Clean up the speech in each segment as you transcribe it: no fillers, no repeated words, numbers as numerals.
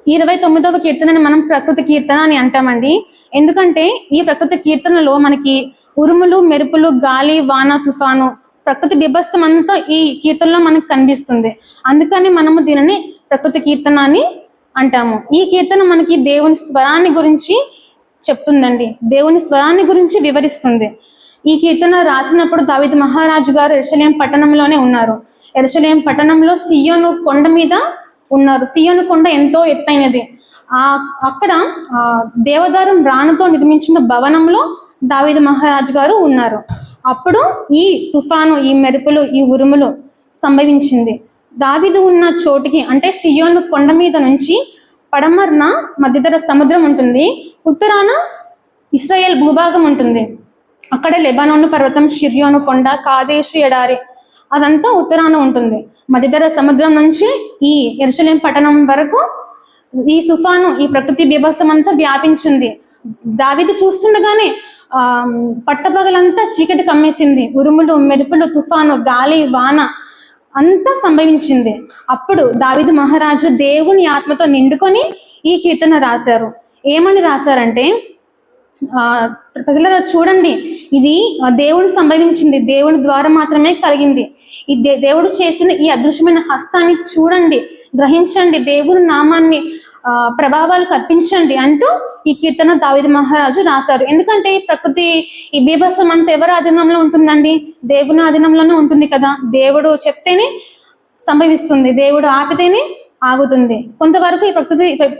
29వ కీర్తనని మనం ప్రకృతి కీర్తన అని అంటామండి. ఎందుకంటే ఈ ప్రకృతి కీర్తనలో మనకి ఉరుములు, మెరుపులు, గాలి, వాన, తుఫాను, ప్రకృతి బిభత్సం అంతా ఈ కీర్తనలో మనకు కనిపిస్తుంది. అందుకని మనము దీనిని ప్రకృతి కీర్తన అని అంటాము. ఈ కీర్తన మనకి దేవుని స్వరాన్ని గురించి చెప్తుందండి, దేవుని స్వరాన్ని గురించి వివరిస్తుంది. ఈ కీర్తన రాసినప్పుడు దావీదు మహారాజు గారు యెరూషలేము పట్టణంలోనే ఉన్నారు. యెరూషలేము పట్టణంలో సియోను కొండ మీద ఉన్నారు. సియోను కొండ ఎంతో ఎత్తైనది. అక్కడ దేవదారం రాణతో నిర్మించిన భవనంలో దావీదు మహారాజు గారు ఉన్నారు. అప్పుడు ఈ తుఫాను, ఈ మెరుపులు, ఈ ఉరుములు సంభవించింది. దావీదు ఉన్న చోటికి అంటే సియోను కొండ మీద నుంచి పడమరన మధ్యధర సముద్రం ఉంటుంది, ఉత్తరాన ఇశ్రాయేల్ భూభాగం ఉంటుంది. అక్కడ లెబానోను పర్వతం, షిర్యోను కొండ, కాదేశు ఎడారి అదంతా ఉత్తరాన ఉంటుంది. మధ్యధర సముద్రం నుంచి ఈ యెరూషలేము పట్టణం వరకు ఈ తుఫాను, ఈ ప్రకృతి బీభత్సం అంతా వ్యాపించింది. దావీదు చూస్తుండగానే పట్టపగలంతా చీకటి కమ్మేసింది. ఉరుములు, మెరుపులు, తుఫాను, గాలి, వాన అంతా సంభవించింది. అప్పుడు దావీదు మహారాజు దేవుని ఆత్మతో నిండుకొని ఈ కీర్తన రాశారు. ఏమని రాశారంటే, ప్రజల చూడండి, ఇది దేవుని సంభవించింది, దేవుని ద్వారా మాత్రమే కలిగింది. ఈ దేవుడు చేసిన ఈ అదృశ్యమైన హస్తాన్ని చూడండి, గ్రహించండి, దేవుని నామాన్ని ప్రభావాలు కల్పించండి అంటూ ఈ కీర్తన దావీదు మహారాజు రాశారు. ఎందుకంటే ప్రకృతి ఈ బీభత్సం అంతా ఎవరి ఆధీనంలో ఉంటుందండి? దేవుని ఆధీనంలోనే ఉంటుంది కదా. దేవుడు చెప్తేనే సంభవిస్తుంది, దేవుడు ఆపితేనే ఆగుతుంది. కొంతవరకు ఈ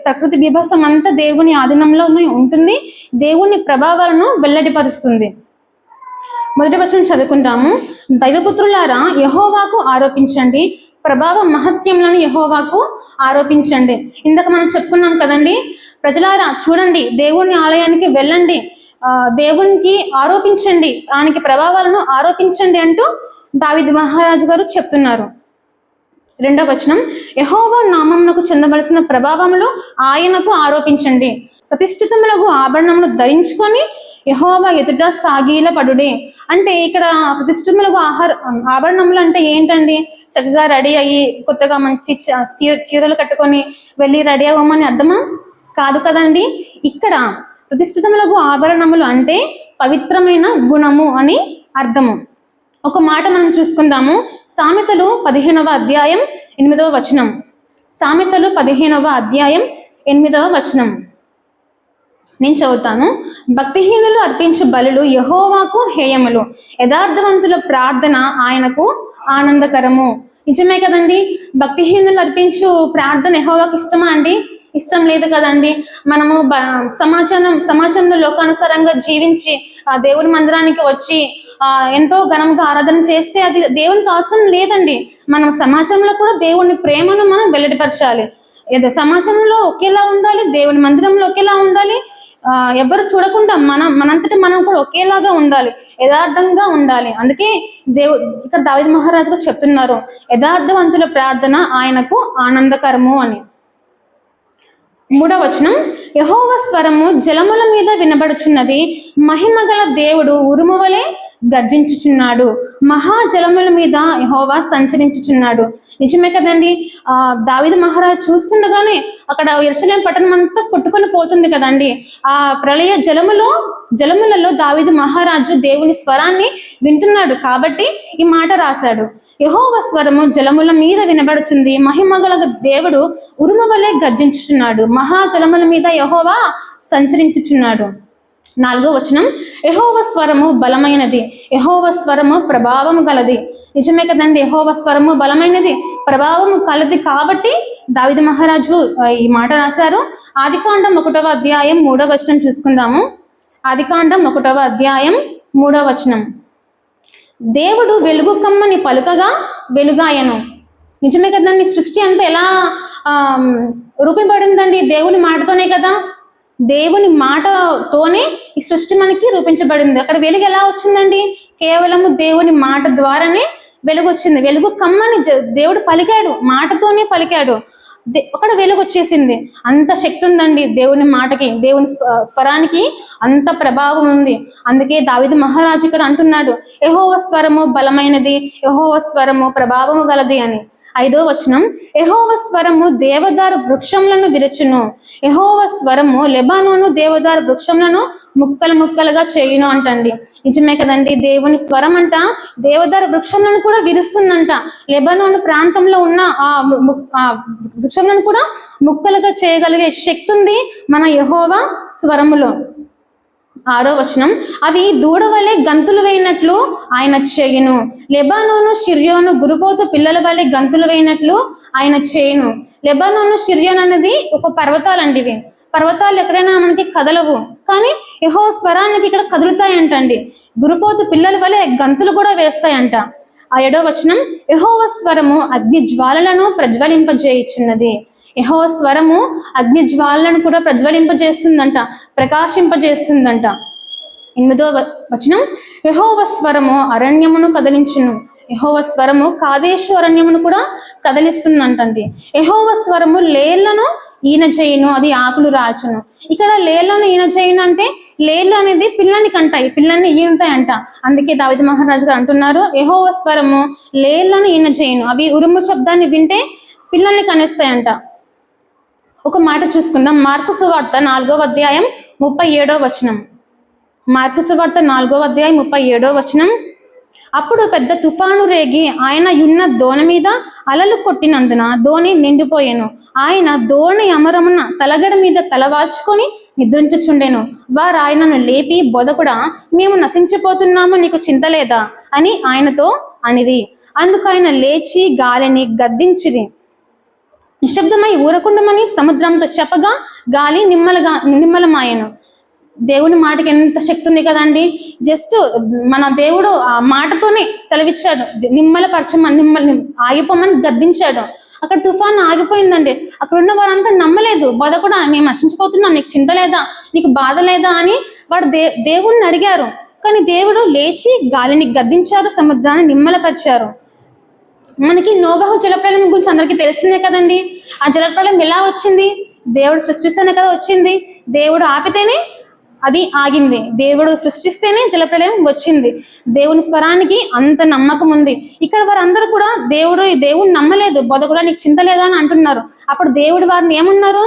ప్రకృతి బీభత్సం అంతా దేవుని ఆధీనంలోనే ఉంటుంది, దేవుని ప్రభావాలను వెల్లడిపరుస్తుంది. మొదటి వచనం చదువుకుందాము. దైవపుత్రులారా, యెహోవాకు ఆరోపించండి, ప్రభావ మహత్యములను యెహోవాకు ఆరోపించండి. ఇందాక మనం చెప్పుకున్నాం కదండి, ప్రజలారా చూడండి, దేవుని ఆలయానికి వెళ్ళండి, దేవునికి ఆరోపించండి, ఆయనకి ప్రభావాలను ఆరోపించండి అంటూ దావీదు మహారాజు గారు చెప్తున్నారు. రెండవ వచనం, యెహోవా నామమునకు చెందవలసిన ప్రభావములు ఆయనకు ఆరోపించండి, ప్రతిష్ఠితములకు ఆభరణములు ధరించుకొని యెహోవా ఎదుట సాగిల పడుడే. అంటే ఇక్కడ ప్రతిష్ఠితములకు ఆభరణములు అంటే ఏంటండి? చక్కగా రెడీ అయ్యి కొత్తగా మంచి చీరలు కట్టుకొని వెళ్ళి రెడీ అవ్వమని అర్థమా? కాదు కదండి. ఇక్కడ ప్రతిష్ఠితములకు ఆభరణములు అంటే పవిత్రమైన గుణము అని అర్థము. ఒక మాట మనం చూసుకుందాము. సామెతలు 15వ అధ్యాయం 8వ వచనం. సామెతలు 15వ అధ్యాయం 8వ వచనం నేను చదువుతాను. భక్తిహీనులు అర్పించు బలులు యెహోవాకు హేయములు, యథార్థవంతుల ప్రార్థన ఆయనకు ఆనందకరము. నిజమే కదండి. భక్తిహీనులు అర్పించు ప్రార్థన యెహోవాకు ఇష్టమా అండి? ఇష్టం లేదు కదండి. మనము సమాజంలో లోకానుసారంగా జీవించి దేవుని మందిరానికి వచ్చి ఎంతో ఘనంగా ఆరాధన చేస్తే అది దేవునికి అవసరం లేదండి. మనం సమాజంలో కూడా దేవుని ప్రేమను మనం వెల్లడిపరచాలి. సమాజంలో ఒకేలా ఉండాలి, దేవుని మందిరంలో ఒకేలా ఉండాలి, ఎవరు చూడకుండా మనంతటి మనం కూడా ఒకేలాగా ఉండాలి, యథార్థంగా ఉండాలి. అందుకే ఇక్కడ దావీదు మహారాజు గారు చెప్తున్నారు, యథార్థవంతుల ప్రార్థన ఆయనకు ఆనందకరము అని. మూడవ వచనం, యెహోవా స్వరము జలముల మీద వినబడుచున్నది, మహిమగల దేవుడు ఉరుము వలె గర్జించుచున్నాడు, మహాజలముల మీద యెహోవా సంచరించుచున్నాడు. నిజమే కదండి. దావీదు మహారాజు చూస్తుండగానే అక్కడ యెరూషలేము పట్టణం అంతా కొట్టుకొని పోతుంది కదండి. ఆ ప్రళయ జలములలో దావీదు మహారాజు దేవుని స్వరాన్ని వింటున్నాడు కాబట్టి ఈ మాట రాశాడు. యెహోవా స్వరము జలముల మీద వినబడుచుంది, మహిమగల దేవుడు ఉరుము వలె గర్జించుచున్నాడు, మహాజలముల మీద యెహోవా సంచరించుచున్నాడు. 4వ వచనం, యెహోవా స్వరము బలమైనది, యెహోవా స్వరము ప్రభావము గలది. నిజమే కదండి. యెహోవా స్వరము బలమైనది, ప్రభావము కలది కాబట్టి దావీదు మహారాజు ఈ మాట రాశారు. ఆదికాండం 1వ అధ్యాయం 3వ వచనం చూసుకుందాము. ఆదికాండం 1వ అధ్యాయం 3వ వచనం, దేవుడు వెలుగు కమ్మని పలుకగా వెలుగాయను. నిజమే కదండి. సృష్టి అంతా ఎలా రూపింపబడిందండి? దేవుని మాటతోనే కదా. దేవుని మాటతోనే ఈ సృష్టి మనకి రూపించబడింది. అక్కడ వెలుగు ఎలా వచ్చిందండి? కేవలము దేవుని మాట ద్వారానే వెలుగు వచ్చింది. వెలుగు కమ్మని దేవుడు పలికాడు, మాటతోనే పలికాడు. అక్కడ వెలుగు వచ్చేసింది. అంత శక్తి ఉందండి దేవుని మాటకి, దేవుని స్వరానికి అంత ప్రభావం ఉంది. అందుకే దావీదు మహారాజు ఇక్కడ అంటున్నాడు, యెహోవా స్వరము బలమైనది, యెహోవా స్వరము ప్రభావము గలది అని. 5వ వచనం, యెహోవా స్వరము దేవదారు వృక్షములను విరచును, యెహోవా స్వరము లెబానోను దేవదారు వృక్షములను ముక్కలు ముక్కలుగా చేయును అంటండి. నిజమే కదండి, దేవుని స్వరం అంట దేవదారు వృక్షములను కూడా విరుస్తుందంట. లెబానోను ప్రాంతంలో ఉన్న ఆ వృక్షములను కూడా ముక్కలుగా చేయగలిగే శక్తి ఉంది మన యెహోవా స్వరములో. 6వ వచనం, అవి దూడ వలె గంతులు వేయినట్లు ఆయన చేయును, లెబానోను షిర్యోను గురుపోతు పిల్లల వలె గంతులు వేయినట్లు ఆయన చేయును. లెబానోను షిర్యోన్ అనేది ఒక పర్వతాలండి. ఇవి పర్వతాలు ఎక్కడైనా మనకి కదలవు, కానీ యెహోవా స్వరానికి ఇక్కడ కదులుతాయంటండి. గురుపోతు పిల్లల వలె గంతులు కూడా వేస్తాయంట. 7వ వచనం, యెహోవా స్వరము అగ్ని జ్వాలలను ప్రజ్వలింపజేయుచున్నది, యెహోవా స్వరము అగ్ని జ్వాలలను కూడా ప్రజ్వలింపజేస్తుందంట, ప్రకాశింపజేస్తుందంట. 8వ వచనం, యెహోవా స్వరము అరణ్యమును కదిలించును, యెహోవా స్వరము కాదేశు అరణ్యమును కూడా కదిలిస్తుందంటండి. యెహోవా స్వరము లేళ్లను ఈన చేయును, అది ఆకులు రాల్చును. ఇక్కడ లేళ్లను ఈన చేయును అంటే లేళ్ళు అనేది పిల్లని కంటాయి, పిల్లల్ని ఈ ఉంటాయంట. అందుకే దావీదు మహారాజు గారు అంటున్నారు, యెహోవా స్వరము లేళ్లను ఈన చేయును, అవి ఉరుము శబ్దాన్ని వింటే పిల్లల్ని కనిస్తాయంట. ఒక మాట చూసుకుందాం. మార్కు సువార్త 4వ అధ్యాయం 37వ వచనం. మార్కు సువార్త 4వ అధ్యాయం 37వ వచనం, అప్పుడు పెద్ద తుఫాను రేగి ఆయన ఉన్న దోణి మీద అలలు కొట్టినందున దోణి నిండిపోయాను. ఆయన దోణి అమరమున తలగడ మీద తలవాల్చుకొని నిద్రించుచుండెను. వారు ఆయనను లేపి, బోధకుడా, మేము నశించిపోతున్నాము, నీకు చింత లేదా అని ఆయనతో అనిది. అందుకు ఆయన లేచి గాలిని గద్దించిరి, నిశ్శబ్దమై ఊరకుండమని సముద్రంతో చెప్పగా గాలి నిమ్మలమాయను. దేవుని మాటకి ఎంత శక్తి ఉంది కదండి. జస్ట్ మన దేవుడు ఆ మాటతోనే సెలవిచ్చాడు, ఆగిపోమని గద్దించాడు. అక్కడ తుఫాన్ ఆగిపోయిందండి. అక్కడ ఉన్న వారంతా నమ్మలేదు. బోధకుడా, మేము నశించిపోతున్నాం, నీకు చింత లేదా, నీకు బాధ లేదా అని వాడు దేవుణ్ణి అడిగారు. కానీ దేవుడు లేచి గాలిని గద్దించారు, సముద్రాన్ని నిమ్మలపరిచారు. మనకి నోవహు జలప్రలయం గురించి అందరికీ తెలిసిందే కదండి. ఆ జలప్రలయం ఎలా వచ్చింది? దేవుడు సృష్టిస్తేనే కదా వచ్చింది. దేవుడు ఆపితేనే అది ఆగింది, దేవుడు సృష్టిస్తేనే జలప్రలయం వచ్చింది. దేవుని స్వరానికి అంత నమ్మకం ఉంది. ఇక్కడ వారందరూ కూడా దేవుడు నమ్మలేదు. బోధకుడా, నీకు చింత లేదా అని అంటున్నారు. అప్పుడు దేవుడు వారిని ఏమన్నారు?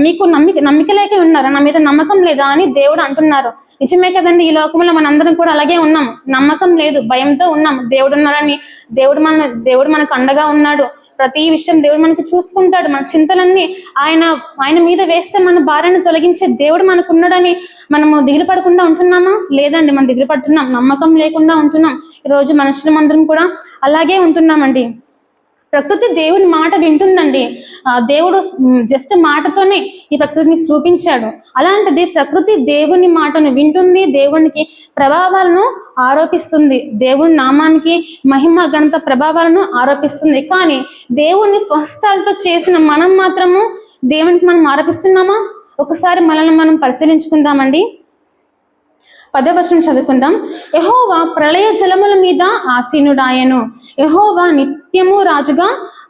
మీకు నమ్మిక లేక ఉన్నారా, నా మీద నమ్మకం లేదా అని దేవుడు అంటున్నారు. నిజమే కదండి, ఈ లోకంలో మనందరం కూడా అలాగే ఉన్నాం. నమ్మకం లేదు, భయంతో ఉన్నాం. దేవుడు ఉన్నారని, దేవుడు మనకు అండగా ఉన్నాడు. ప్రతి విషయం దేవుడు మనకు చూసుకుంటాడు. మన చింతలన్నీ ఆయన మీద వేస్తే మన భారాన్ని తొలగించే దేవుడు మనకు ఉన్నాడని మనము దిగులు పడకుండా ఉంటున్నామా? లేదండి, మనం దిగులు పడుతున్నాం, నమ్మకం లేకుండా ఉంటున్నాం. ఈరోజు మనుషులమందరం కూడా అలాగే ఉంటున్నామండి. ప్రకృతి దేవుని మాట వింటుందండి. దేవుడు జస్ట్ మాటతోనే ఈ ప్రకృతిని చూపించాడు. అలాంటిది ప్రకృతి దేవుని మాటను వింటుంది, దేవునికి ప్రభావాలను ఆరోపిస్తుంది, దేవుని నామానికి మహిమ ఘనత ప్రభావాలను ఆరోపిస్తుంది. కానీ దేవుని స్వస్థలతో చేసిన మనం మాత్రము దేవునికి మనం ఆరోపిస్తున్నామా? ఒకసారి మనల్ని మనం పరిశీలించుకుందామండి. 10వ వచనం చదువుకుందాం. యెహోవా ప్రళయ జలముల మీద ఆసీనుడాయను, యెహోవా నిత్యము రాజుగా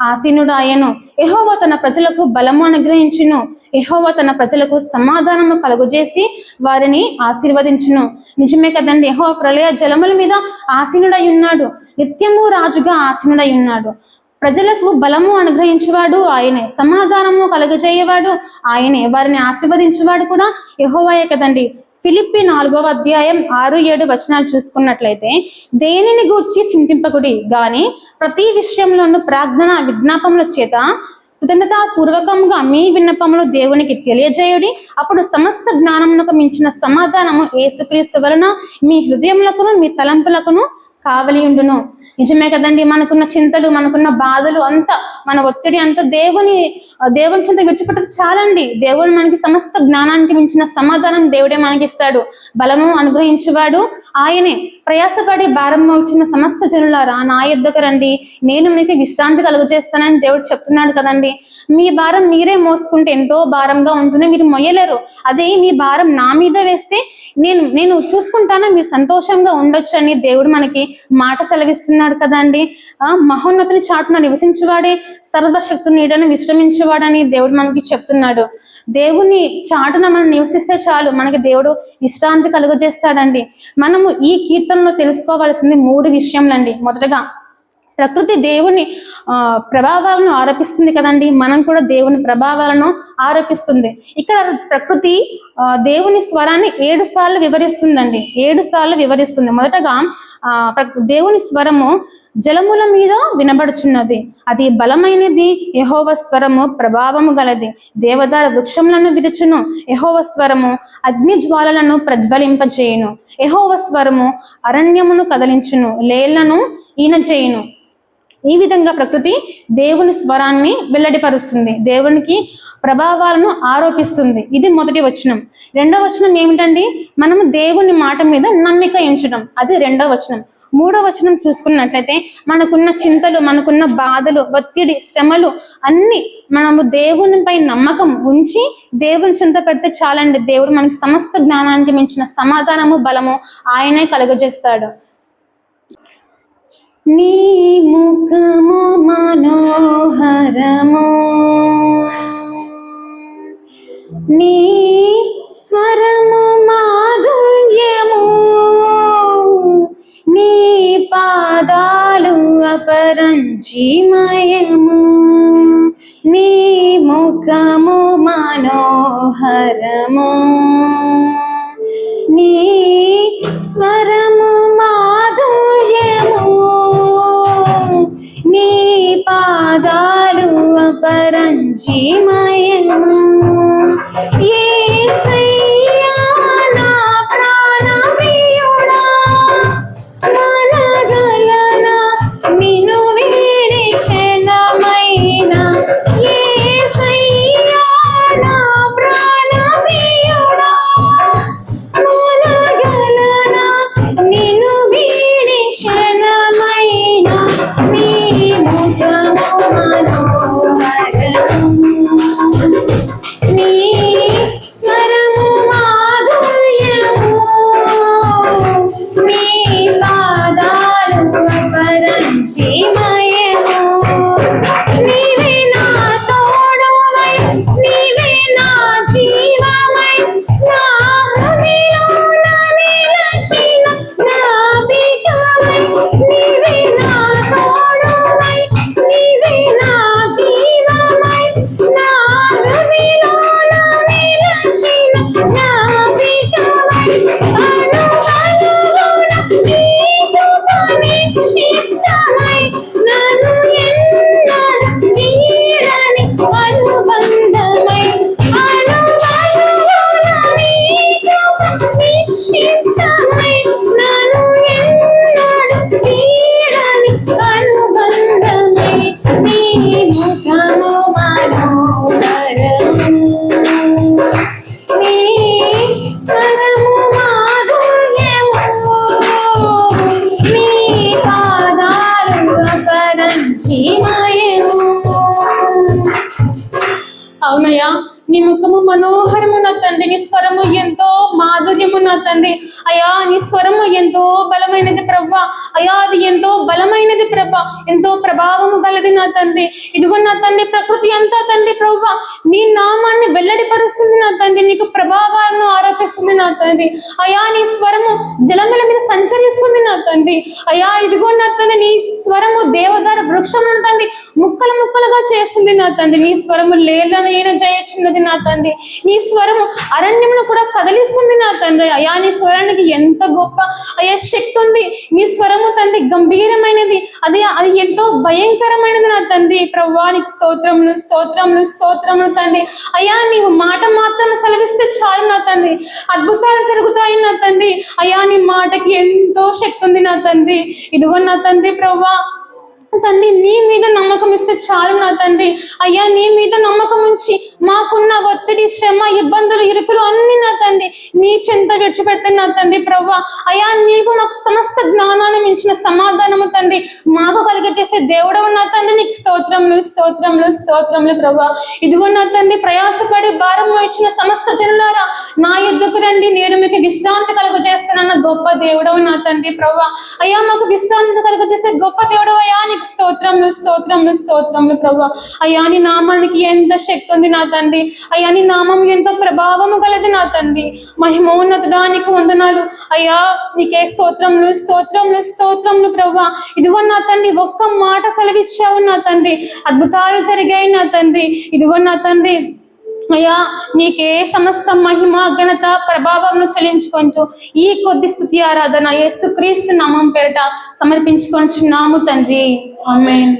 ఆసీనుడాయను, యెహోవా తన ప్రజలకు బలము అనుగ్రహించును, యెహోవా తన ప్రజలకు సమాధానము కలుగజేసి వారిని ఆశీర్వదించును. నిజమే కదండి, యెహోవా ప్రళయ జలముల మీద ఆసీనుడై ఉన్నాడు, నిత్యము రాజుగా ఆసీనుడై ఉన్నాడు. ప్రజలకు బలము అనుగ్రహించేవాడు ఆయనే, సమాధానము కలుగజేయవాడు ఆయనే, వారిని ఆశీర్వదించేవాడు కూడా యెహోవాయే కదండి. ఫిలిప్పి 4వ అధ్యాయం 6-7 వచనాలు చూసుకున్నట్లయితే, దేనిని గూర్చి చింతింపకుడి గాని ప్రతి విషయంలోనూ ప్రార్థన విజ్ఞాపముల చేత కృతజ్ఞతాపూర్వకంగా మీ విన్నపములు దేవునికి తెలియజేయుడి. అప్పుడు సమస్త జ్ఞానమునకు మించిన సమాధానము యేసుక్రీస్తు వలన మీ హృదయములకును మీ తలంపులకును కావలి ఉండును. నిజమే కదండి, మనకున్న చింతలు, మనకున్న బాధలు అంతా, మన ఒత్తిడి అంతా దేవుని చింత విడిచిపెట్టదు చాలండి. దేవుడు మనకి సమస్త జ్ఞానానికి మించిన సమాధానం దేవుడే మనకి ఇస్తాడు. బలము అనుగ్రహించేవాడు ఆయనే. ప్రయాసపడి భారం మోచున్న సమస్త జనులారా నా యొద్దకు రండి, నేను మీకు విశ్రాంతి కలుగజేస్తానని దేవుడు చెప్తున్నాడు కదండి. మీ భారం మీరే మోసుకుంటే ఎంతో భారంగా ఉంటుంది, మీరు మొయ్యలేరు. అదే మీ భారం నా మీద వేస్తే నేను చూసుకుంటాను, మీరు సంతోషంగా ఉండొచ్చు అని దేవుడు మనకి మాట సెలవిస్తున్నాడు కదండి. మహోన్నతుని చాటున నివసించువాడే సర్వశక్తుని నీడను విశ్రమించువాడని దేవుడు మనకి చెప్తున్నాడు. దేవుని చాటున మనం నివసిస్తే చాలు, మనకి దేవుడు విశ్రాంతి కలుగజేస్తాడండి. మనము ఈ కీర్తనలో తెలుసుకోవాల్సింది 3 విషయములండి. మొదటగా ప్రకృతి దేవుని ప్రభావాలను ఆరోపిస్తుంది కదండి, మనం కూడా దేవుని ప్రభావాలను ఆరోపిస్తుంది. ఇక్కడ ప్రకృతి దేవుని స్వరాన్ని 7 సార్లు వివరిస్తుందండి, 7 సార్లు వివరిస్తుంది. మొదటగా దేవుని స్వరము జలముల మీద వినబడుచున్నది, అది బలమైనది. యెహోవా స్వరము ప్రభావము గలది. దేవదార వృక్షములను విరుచును. యెహోవా స్వరము అగ్ని జ్వాలలను ప్రజ్వలింపజేయును. యెహోవా స్వరము అరణ్యమును కదలించును, లేళ్లను ఈనజేయును. ఈ విధంగా ప్రకృతి దేవుని స్వరాన్ని వెల్లడిపరుస్తుంది, దేవునికి ప్రభావాలను ఆరోపిస్తుంది. ఇది మొదటి వచనం. రెండవ వచనం ఏమిటండి? మనము దేవుని మాట మీద నమ్మిక ఉంచడం, అది రెండవ వచనం. మూడవ వచనం చూసుకున్నట్లయితే మనకున్న చింతలు, మనకున్న బాధలు, ఒత్తిడి, శ్రమలు అన్ని మనము దేవునిపై నమ్మకం ఉంచి దేవుని చింత పెడితే చాలండి. దేవుడు మనకి సమస్త జ్ఞానానికి మించిన సమాధానము, బలము ఆయనే కలుగజేస్తాడు. నీ ముఖము మనోహరము, నీ స్వరము మాధుర్యము, నీ పాదాలు అపరంజిమయము. నీ ముఖము మనోహరము, నీ స్వరము మాధుర్యము, నీ పాదాలు అపరంజిమయము. యేసయ్యా నా ప్రాణ ప్రియుడా, మనగలనా నిన్ను వీడి క్షణమైనా. యేసయ్యా నా ప్రాణ ప్రియుడా, మనగలనా నిన్ను వీడి క్షణమైనా. నీ ముఖము మనోహరము, నీ స్వరము మాధుర్యము, నీ పాదాలు అపరంజిమయము. నీవే నా తోడువై, నీవే నా జీవమై, నా హృదయమున నిలచిన నావికమై. నీవే నా తోడువై, నీవే నా జీవమై, నా హృదయమున నిలచిన నావికమై. అనువనువున నీకు పరిశుద్ధమై, నన్ను ఎన్నడూ వీడని అనుబంధమై. అనువనువున నీకు పరిశుద్ధమై, నన్ను ఎన్నడూ వీడని అనుబంధమై. నీ ముఖము మనోహరము, నీ స్వరము మాధుర్యము, నీ పాదాలు అపరంజిమయము. అవునయ్యా, నీ ముఖము మనోహరము నా తండ్రి, నీ స్వరము ఎంతో మాధుర్యము నా తండ్రి. అయ్యా, నీ స్వరము ఎంతో బలమైనది ప్రభా. అయ్యా, అది ఎంతో బలమైనది ప్రభా, ఎంతో ప్రభావము గలది నా తండ్రి. ఇదిగో నా తండ్రి, ప్రకృతి అంతా తండ్రి ప్రభా నీ నామాన్ని వెల్లడిపరుస్తుంది నా తండ్రి, నీకు ప్రభావాలను ఆరోపిస్తుంది నా తండ్రి. అయ్యా, నీ స్వరము జలముల మీద సంచరిస్తుంది నా తండ్రి. అయ్యా, ఇదిగో నా తండ్రి, నీ స్వరము దేవదార వృక్షములను తండ్రి ముక్కలు ముక్కలుగా చేస్తుంది నా తండ్రి. నీ స్వరము లేళ్లను జయించున్నది నా తండ్రి. నీ స్వరము అరణ్యమును కూడా కదిలిస్తుంది నా తండ్రి. అయ్యా, నీ స్వరానికి ఎంత గొప్ప అయ్యా శక్తి ఉంది. నీ స్వరము తండ్రి గంభీరమైనది, అది ఎంతో భయంకరమైనది నా తండ్రి. ప్రభువానికి స్తోత్రములు, స్తోత్రములు, స్తోత్రములు తండ్రి. అయ్యా, నీవు మాట మాత్రం సెలవిస్తే చాలు నా తండ్రి, అద్భుతాలు జరుగుతాయి నా తండ్రి. అయ్యా, నీ మాటకి ఎంతో శక్తి ఉంది నా తండ్రి. ఇదిగో నా తండ్రి ప్రభువా, తండ్రి నీ మీద నమ్మకం ఇస్తే చాలు నా తండ్రి. అయ్యా నీ మీద నమ్మకం ఉంచి మాకున్న ఒత్తిడి, శ్రమ, ఇబ్బందులు, ఇరుకులు అన్ని నా తండ్రి నీ చెంత విడిచిపెట్టండి నా తండ్రి ప్రభా. అయ్యా నీవు మాకు సమస్త జ్ఞానాన్ని మించిన సమాధానము తండ్రి మాకు కలిగజేసే దేవుడవు నా తండ్రి. నీకు స్తోత్రములు స్తోత్రములు స్తోత్రములు ప్రభా. ఇదిగో నా తండ్రి ప్రయాసపడి భారం ఇచ్చిన సమస్త జనులారా నా యుద్ధకు రండి, నేను మీకు విశ్రాంతి కలుగజేస్తానన్న గొప్ప దేవుడవు నా తండ్రి ప్రభా. అయ్యా మాకు విశ్రాంతి కలుగజేసే గొప్ప దేవుడు అయ్యా, నీకు స్తోత్రములు స్తోత్రములు స్తోత్రములు ప్రభా. అయ్యా నీ నామానికి ఎంత శక్తి ఉంది నా తండ్రి. అయ్యా నీ నామం ఎంతో ప్రభావము గలది నా తండ్రి. మహిమోన్నతుడా నీకు వందనాలు అయ్యా. నీకే స్తోత్రములు స్తోత్రములు స్తోత్రములు ప్రభా. ఇదిగో నా తండ్రి ఒక్క మాట సెలవిచ్చావు నా తండ్రి, అద్భుతాలు జరిగాయి నా తండ్రి. ఇదిగో నా తండ్రి అయ్యా నీకే సమస్త మహిమ, ఘనత, ప్రభావంను చెల్లించుకుంటూ ఈ కొద్ది స్తుతి ఆరాధన యేసుక్రీస్తు నామం పేరిట సమర్పించుకొంచున్నాము తండ్రి. ఆమేన్.